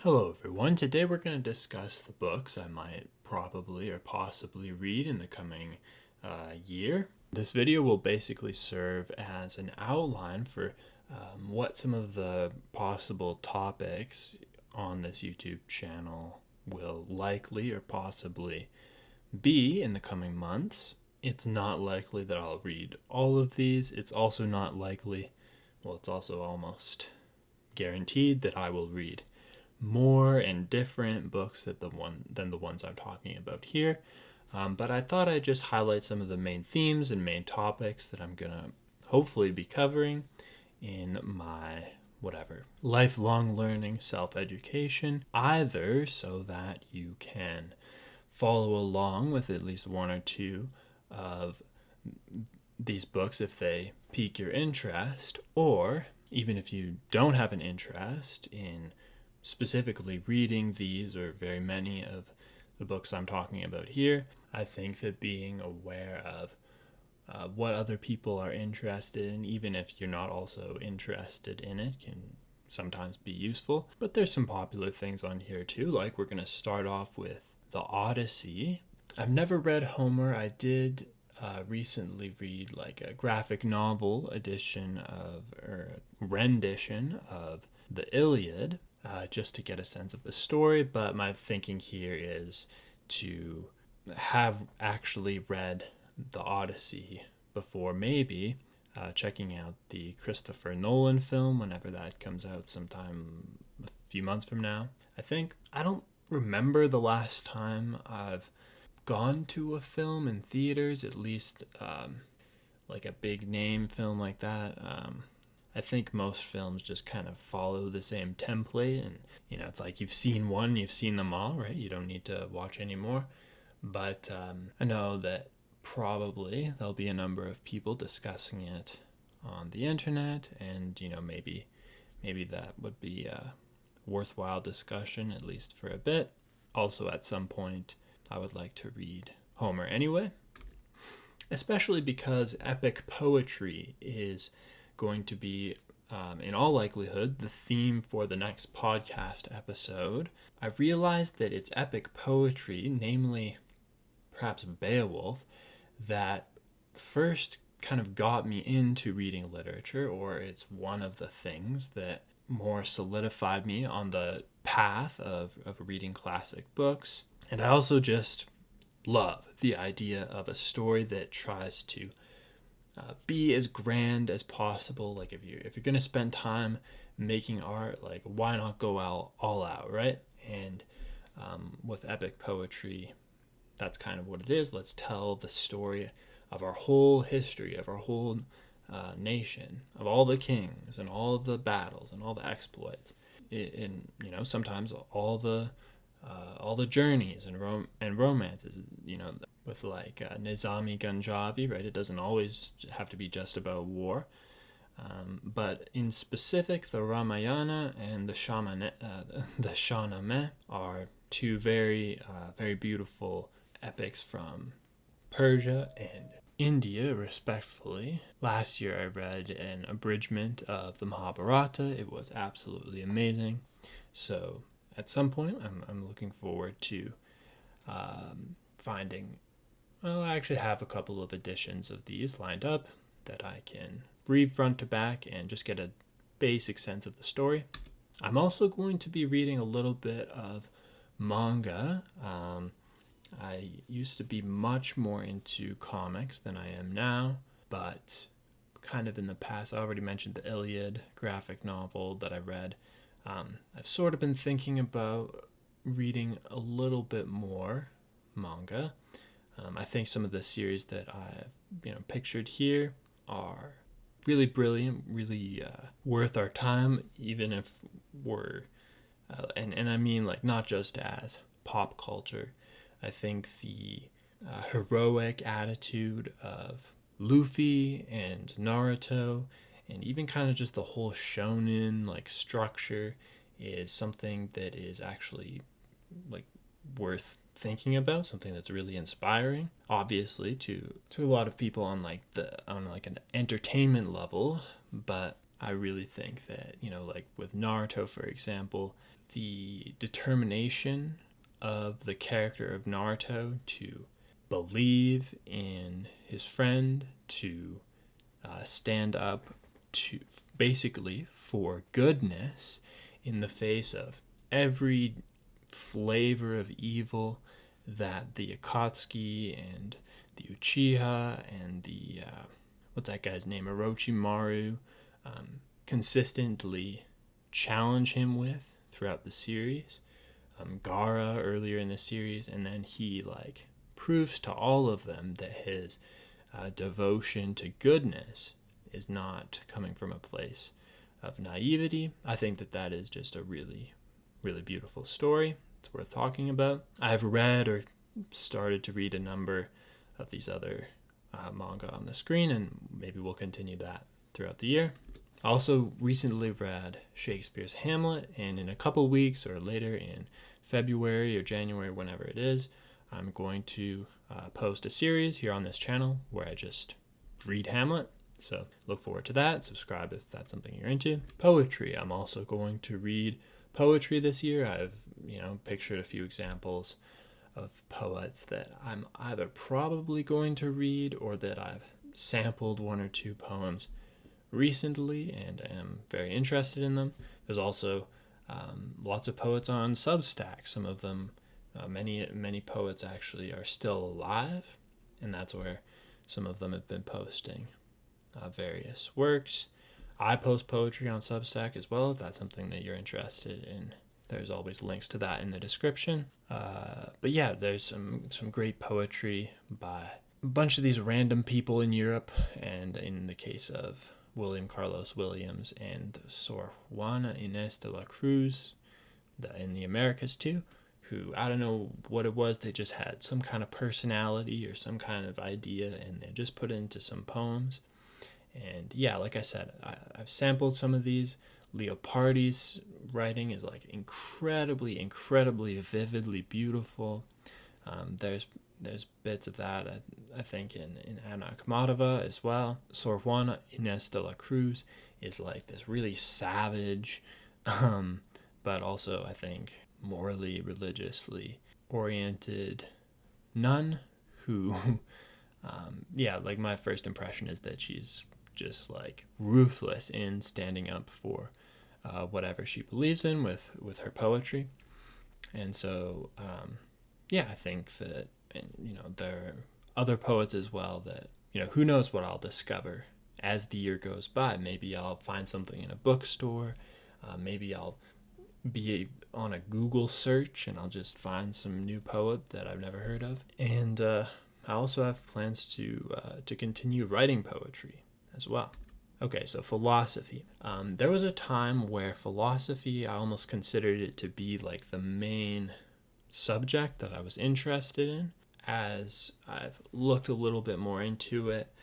Hello, everyone. Today we're going to discuss the books I might probably or possibly read in the coming year. This video will basically serve as an outline for what some of the possible topics on this YouTube channel will likely or possibly be in the coming months. It's not likely that I'll read all of these. It's also not likely, well, it's also almost guaranteed that I will read more and different books than the ones I'm talking about here. But I thought I'd just highlight some of the main themes and main topics that I'm going to hopefully be covering in my lifelong learning, self-education, either so that you can follow along with at least one or two of these books if they pique your interest, or even if you don't have an interest in specifically reading these or very many of the books I'm talking about here, I think that being aware of what other people are interested in, even if you're not also interested in it, can sometimes be useful. But there's some popular things on here too, like we're going to start off with The Odyssey. I've never read Homer. I did recently read like a graphic novel edition or rendition of the Iliad, just to get a sense of the story. But my thinking here is to have actually read the Odyssey before maybe checking out the Christopher Nolan film whenever that comes out sometime a few months from now. I don't remember the last time I've gone to a film in theaters, at least like a big name film like that. I think most films just kind of follow the same template, and it's like you've seen one, you've seen them all, right? You don't need to watch any more. But I know that probably there'll be a number of people discussing it on the internet, and maybe that would be a worthwhile discussion, at least for a bit. Also, at some point, I would like to read Homer anyway, especially because epic poetry is going to be, in all likelihood, the theme for the next podcast episode. I realized that it's epic poetry, namely perhaps Beowulf, that first kind of got me into reading literature, or it's one of the things that more solidified me on the path of reading classic books. And I also just love the idea of a story that tries to be as grand as possible. Like if you're gonna spend time making art, like why not go all out, right? And with epic poetry, that's kind of what it is. Let's tell the story of our whole history, of our whole nation, of all the kings and all the battles and all the exploits, and sometimes all the journeys and romances, with like Nizami Ganjavi, right? It doesn't always have to be just about war. But in specific, the Ramayana and the Shahnameh are two very, very beautiful epics from Persia and India, respectfully. Last year I read an abridgment of the Mahabharata. It was absolutely amazing. So at some point, I'm looking forward to finding. Well, I actually have a couple of editions of these lined up that I can read front to back and just get a basic sense of the story. I'm also going to be reading a little bit of manga. I used to be much more into comics than I am now, but kind of in the past, I already mentioned the Iliad graphic novel that I read. I've sort of been thinking about reading a little bit more manga. I think some of the series that I've pictured here are really brilliant, really worth our time, even if we're and I mean like not just as pop culture. I think the heroic attitude of Luffy and Naruto, and even kind of just the whole shonen like structure, is something that is actually like worth thinking about, something that's really inspiring, obviously to a lot of people on like an entertainment level. But I really think that like with Naruto, for example, the determination of the character of Naruto to believe in his friend, to stand up to basically for goodness in the face of every flavor of evil that the Akatsuki and the Uchiha and the what's that guy's name, Orochimaru, consistently challenge him with throughout the series. Gaara earlier in the series, and then he proves to all of them that his devotion to goodness is not coming from a place of naivety. I think that is just a really, really beautiful story. It's worth talking about. I've read or started to read a number of these other manga on the screen, and maybe we'll continue that throughout the year. I also recently read Shakespeare's Hamlet, and in a couple weeks or later in February or January, whenever it is, I'm going to post a series here on this channel where I just read Hamlet. So look forward to that. Subscribe if that's something you're into. Poetry. I'm also going to read poetry this year. I've, pictured a few examples of poets that I'm either probably going to read or that I've sampled one or two poems recently and am very interested in them. There's also lots of poets on Substack. Some of them, many poets actually are still alive, and that's where some of them have been posting various works. I post poetry on Substack as well, if that's something that you're interested in. There's always links to that in the description. But yeah, there's some great poetry by a bunch of these random people in Europe, and in the case of William Carlos Williams and Sor Juana Inés de la Cruz in the Americas too, who, I don't know what it was, they just had some kind of personality or some kind of idea, and they just put it into some poems. And yeah, like I said, I've sampled some of these. Leopardi's writing is incredibly, incredibly vividly beautiful. There's bits of that, I think, in Anna Akhmatova as well. Sor Juana Inés de la Cruz is this really savage, but also, I think, morally, religiously oriented nun who, my first impression is that she's just ruthless in standing up for whatever she believes in with her poetry. And so, I think that, there are other poets as well that, who knows what I'll discover as the year goes by. Maybe I'll find something in a bookstore. Maybe I'll be on a Google search and I'll just find some new poet that I've never heard of. And I also have plans to continue writing poetry as well. Okay, so philosophy. There was a time where philosophy, I almost considered it to be the main subject that I was interested in. As I've looked a little bit more into it,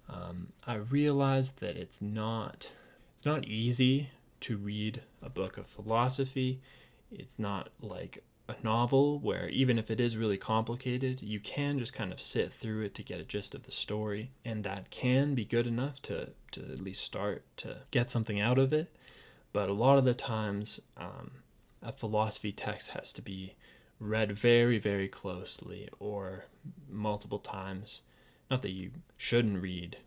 I realized that it's not easy to read a book of philosophy. It's not like a novel where, even if it is really complicated, you can just kind of sit through it to get a gist of the story, and that can be good enough to at least start to get something out of it. But a lot of the times, a philosophy text has to be read very, very closely or multiple times. Not that you shouldn't read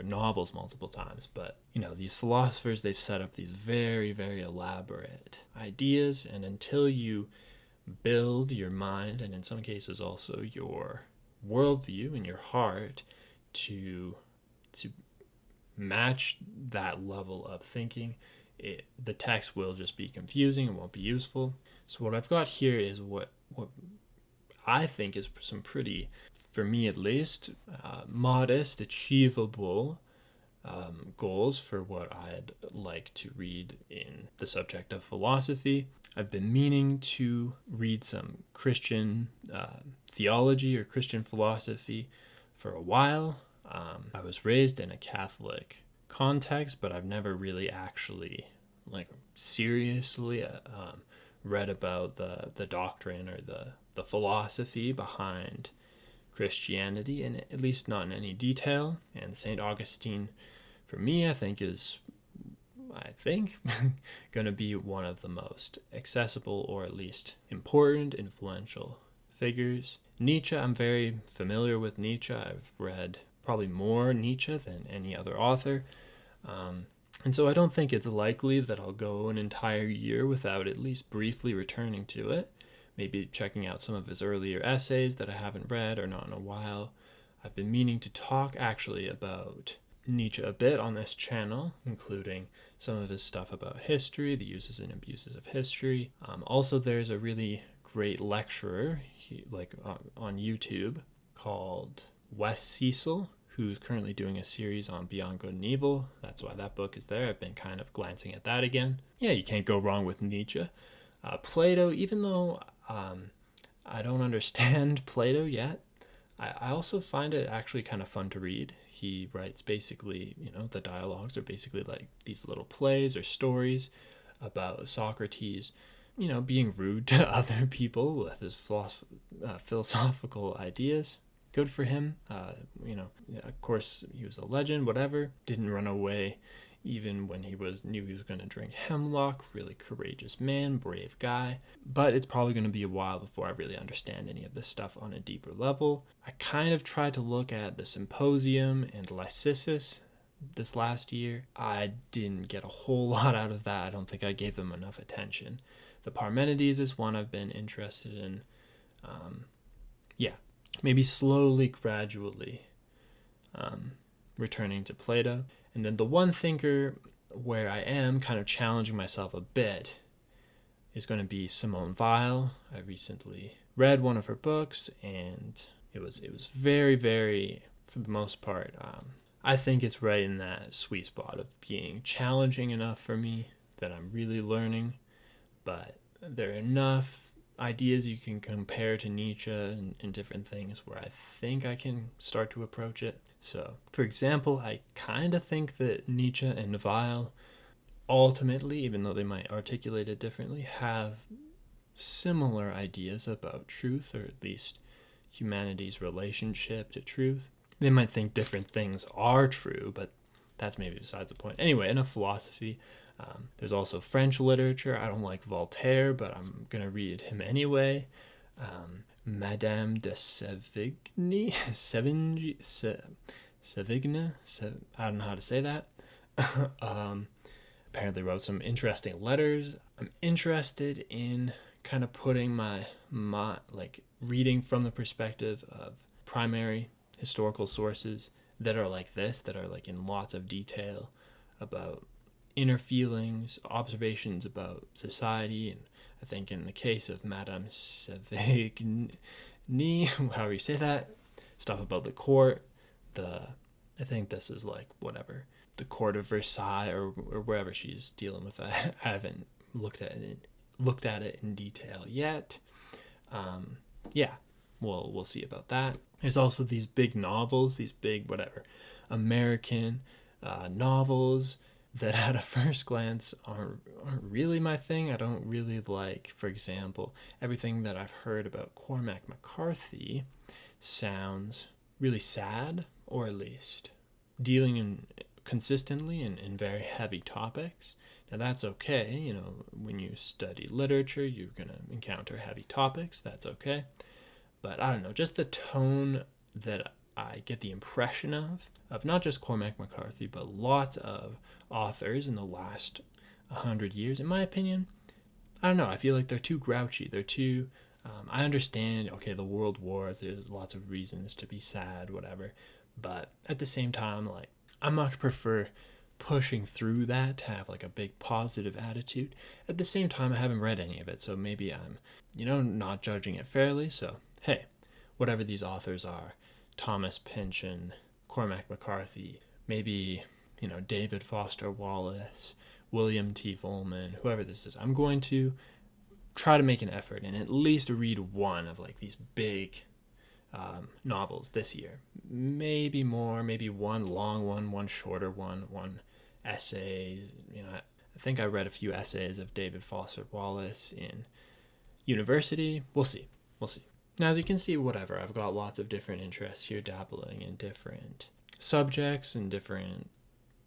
novels multiple times, but these philosophers, they've set up these very, very elaborate ideas, and until you build your mind, and in some cases also your worldview and your heart, to match that level of thinking, the text will just be confusing and won't be useful. So what I've got here is what I think is some pretty, for me at least, modest, achievable goals for what I'd like to read in the subject of philosophy. I've been meaning to read some Christian theology or Christian philosophy for a while. I was raised in a Catholic context, but I've never really actually seriously read about the doctrine or the philosophy behind Christianity, and at least not in any detail. And St. Augustine, for me, I think is I think, going to be one of the most accessible or at least important, influential figures. Nietzsche, I'm very familiar with Nietzsche. I've read probably more Nietzsche than any other author. And so I don't think it's likely that I'll go an entire year without at least briefly returning to it. Maybe checking out some of his earlier essays that I haven't read or not in a while. I've been meaning to talk actually about Nietzsche a bit on this channel, including some of his stuff about history, the uses and abuses of history. Also, there's a really great lecturer on YouTube called Wes Cecil, who's currently doing a series on Beyond Good and Evil. That's why that book is there. I've been kind of glancing at that again. Yeah, you can't go wrong with Nietzsche. Plato, even though I don't understand Plato yet, I also find it actually kind of fun to read. He writes basically, the dialogues are basically like these little plays or stories about Socrates, being rude to other people with his philosophical ideas. Good for him. Of course, he was a legend, whatever. Didn't run away even when knew he was going to drink hemlock. Really courageous man, brave guy. But it's probably going to be a while before I really understand any of this stuff on a deeper level. I kind of tried to look at the Symposium and Lysisus this last year. I didn't get a whole lot out of that. I don't think I gave them enough attention. The Parmenides is one I've been interested in. Maybe slowly, gradually returning to Plato. And then the one thinker where I am kind of challenging myself a bit is going to be Simone Weil. I recently read one of her books, and it was very, very, for the most part, I think it's right in that sweet spot of being challenging enough for me that I'm really learning, but there are enough ideas you can compare to Nietzsche and different things where I think I can start to approach it. So, for example, I kind of think that Nietzsche and Weil ultimately, even though they might articulate it differently, have similar ideas about truth, or at least humanity's relationship to truth. They might think different things are true, but that's maybe besides the point. Anyway, enough philosophy. There's also French literature. I don't like Voltaire, but I'm going to read him anyway. Madame de Sévigné, I don't know how to say that. Apparently wrote some interesting letters. I'm interested in kind of putting my reading from the perspective of primary historical sources that are like this, that are like in lots of detail about inner feelings, observations about society, and I think in the case of Madame Sévigné, however you say that, stuff about the court, I think this is like whatever, the court of Versailles or wherever she's dealing with that. I haven't looked at it in detail yet. We'll see about that. There's also these big novels, these big American novels that at a first glance aren't really my thing. I don't really like, for example, everything that I've heard about Cormac McCarthy sounds really sad, or at least dealing consistently in very heavy topics. Now that's okay, when you study literature, you're going to encounter heavy topics, that's okay. But I don't know, just the tone that I get the impression of not just Cormac McCarthy, but lots of authors in the last 100 years, in my opinion. I don't know, I feel like they're too grouchy. They're too, I understand, okay, the world wars, there's lots of reasons to be sad, whatever. But at the same time, I much prefer pushing through that to have a big positive attitude. At the same time, I haven't read any of it, so maybe I'm, not judging it fairly. So, hey, whatever these authors are, Thomas Pynchon, Cormac McCarthy, maybe, David Foster Wallace, William T. Vollmann, whoever this is, I'm going to try to make an effort and at least read one of these big novels this year. Maybe more, maybe one long one shorter one essay. I think I read a few essays of David Foster Wallace in university. We'll see. Now, as you can see, I've got lots of different interests here, dabbling in different subjects and different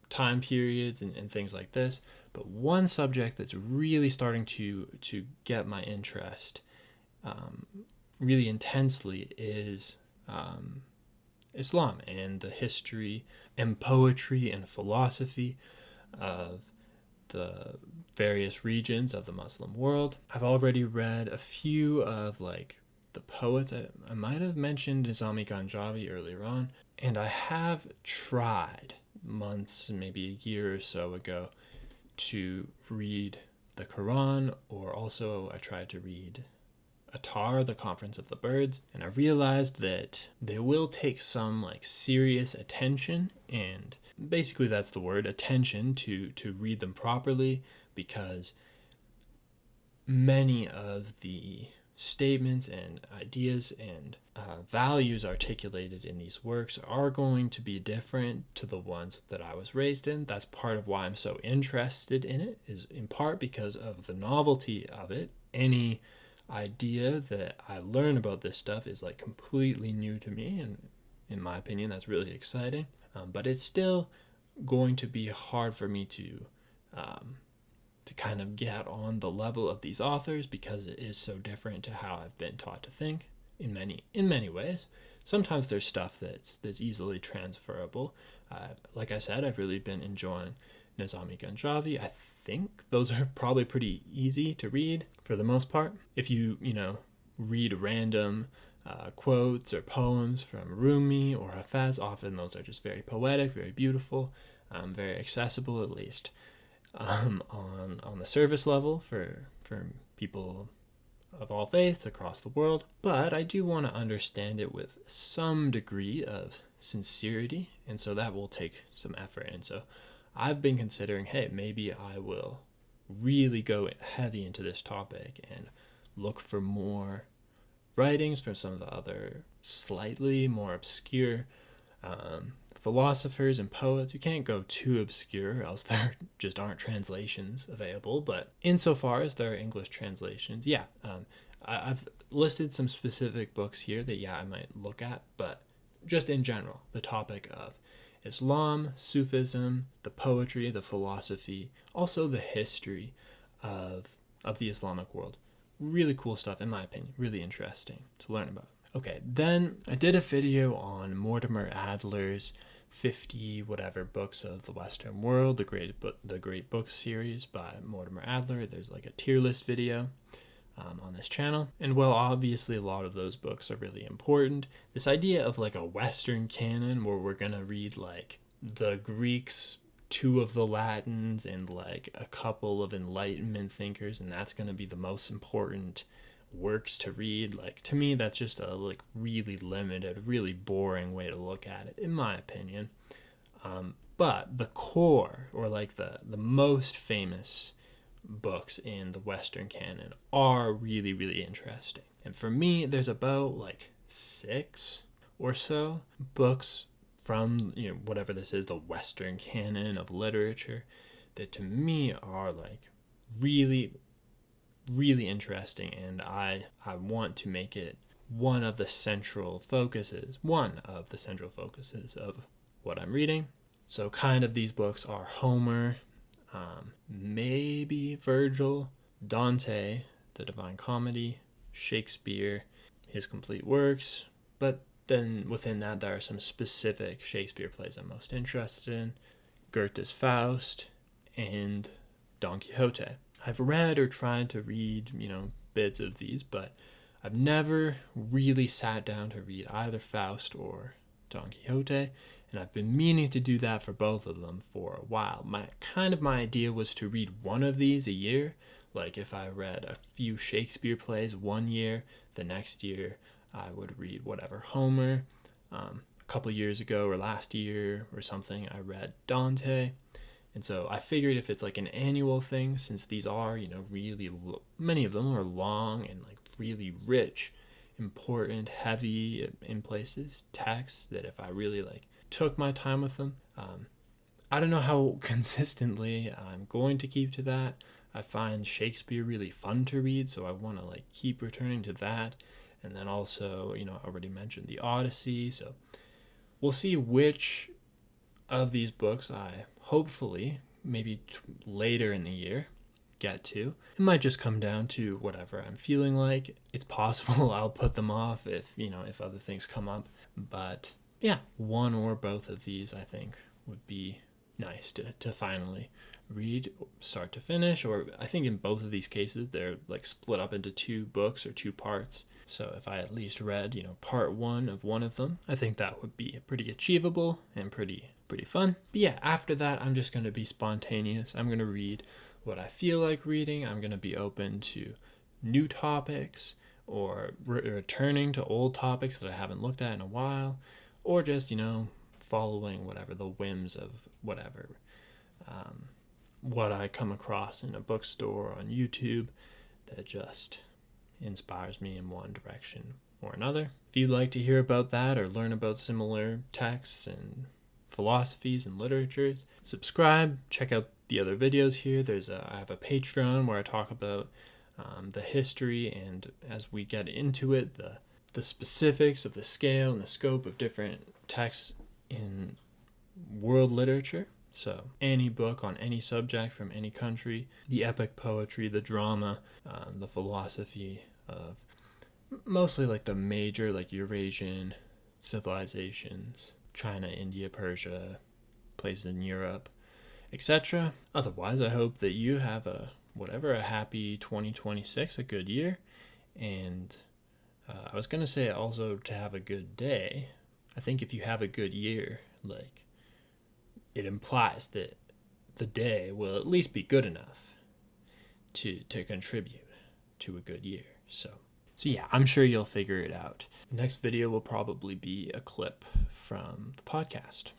time periods and things like this. But one subject that's really starting to get my interest really intensely is Islam and the history and poetry and philosophy of the various regions of the Muslim world. I've already read a few of like the poets. I might have mentioned Nizami Ganjavi earlier on, and I have tried months, maybe a year or so ago, to read the Quran, or also I tried to read Attar, the Conference of the Birds, and I realized that they will take some like serious attention, and basically that's the word, attention, to read them properly, because many of the statements and ideas and values articulated in these works are going to be different to the ones that I was raised in. That's part of why I'm so interested in it, is in part because of the novelty of it. Any idea that I learn about this stuff is like completely new to me, and in my opinion that's really exciting, but it's still going to be hard for me to kind of get on the level of these authors, because it is so different to how I've been taught to think in many ways. Sometimes there's stuff that's easily transferable. Like I said, I've really been enjoying Nizami Ganjavi. I think those are probably pretty easy to read for the most part. If you read random quotes or poems from Rumi or Hafez, often those are just very poetic, very beautiful, very accessible, at least on the surface level for people of all faiths across the world. But I do want to understand it with some degree of sincerity, and so that will take some effort. And so I've been considering, hey, maybe I will really go heavy into this topic and look for more writings from some of the other slightly more obscure philosophers and poets. You can't go too obscure, else there just aren't translations available. But insofar as there are English translations, I've listed some specific books here that I might look at. But just in general, the topic of Islam, Sufism, the poetry, the philosophy, also the history of the Islamic world. Really cool stuff, in my opinion. Really interesting to learn about. Okay, then I did a video on Mortimer Adler's 50 whatever books of the Western world, the Great Book series by Mortimer Adler. There's like a tier list video on this channel. And well, obviously a lot of those books are really important. This idea of like a Western canon where we're gonna read like the Greeks, 2 of the Latins, and like a couple of Enlightenment thinkers, and that's gonna be the most important works to read, like, to me that's just a like really limited, really boring way to look at it, in my opinion. But the core, or like the most famous books in the Western canon are really, really interesting. And for me, there's about like 6 or so books from whatever this is, the Western canon of literature, that to me are like really, really interesting, and I want to make it one of the central focuses of what I'm reading. So kind of these books are Homer, maybe Virgil, Dante, the Divine Comedy, Shakespeare, his complete works, but then within that there are some specific Shakespeare plays I'm most interested in: Goethe's Faust and Don Quixote. I've read or tried to read, bits of these, but I've never really sat down to read either Faust or Don Quixote, and I've been meaning to do that for both of them for a while. My idea was to read one of these a year. Like if I read a few Shakespeare plays one year, the next year I would read whatever Homer. A couple years ago or last year or something, I read Dante. And so I figured if it's like an annual thing, since these are, really, many of them are long and like really rich, important, heavy in places, texts, that if I really like took my time with them, I don't know how consistently I'm going to keep to that. I find Shakespeare really fun to read, so I want to like keep returning to that. And then also, I already mentioned the Odyssey, so we'll see which of these books I hopefully, maybe later in the year, get to. It might just come down to whatever I'm feeling like. It's possible I'll put them off if other things come up. But yeah, one or both of these I think would be nice to finally read start to finish. Or I think in both of these cases they're like split up into 2 books or 2 parts. So if I at least read, part one of them, I think that would be pretty achievable and pretty fun. But yeah, after that, I'm just going to be spontaneous. I'm going to read what I feel like reading. I'm going to be open to new topics or returning to old topics that I haven't looked at in a while, or just, following whatever the whims of whatever, what I come across in a bookstore or on YouTube that just inspires me in one direction or another. If you'd like to hear about that or learn about similar texts and philosophies and literatures, subscribe, check out the other videos here. I have a Patreon where I talk about the history, and as we get into it, the specifics of the scale and the scope of different texts in world literature. So any book on any subject from any country, the epic poetry, the drama, the philosophy of mostly like the major like Eurasian civilizations, China, India, Persia, places in Europe, etc. Otherwise, I hope that you have a happy 2026, a good year. And I was going to say also to have a good day. I think if you have a good year, like, it implies that the day will at least be good enough to contribute to a good year. So yeah, I'm sure you'll figure it out. The next video will probably be a clip from the podcast.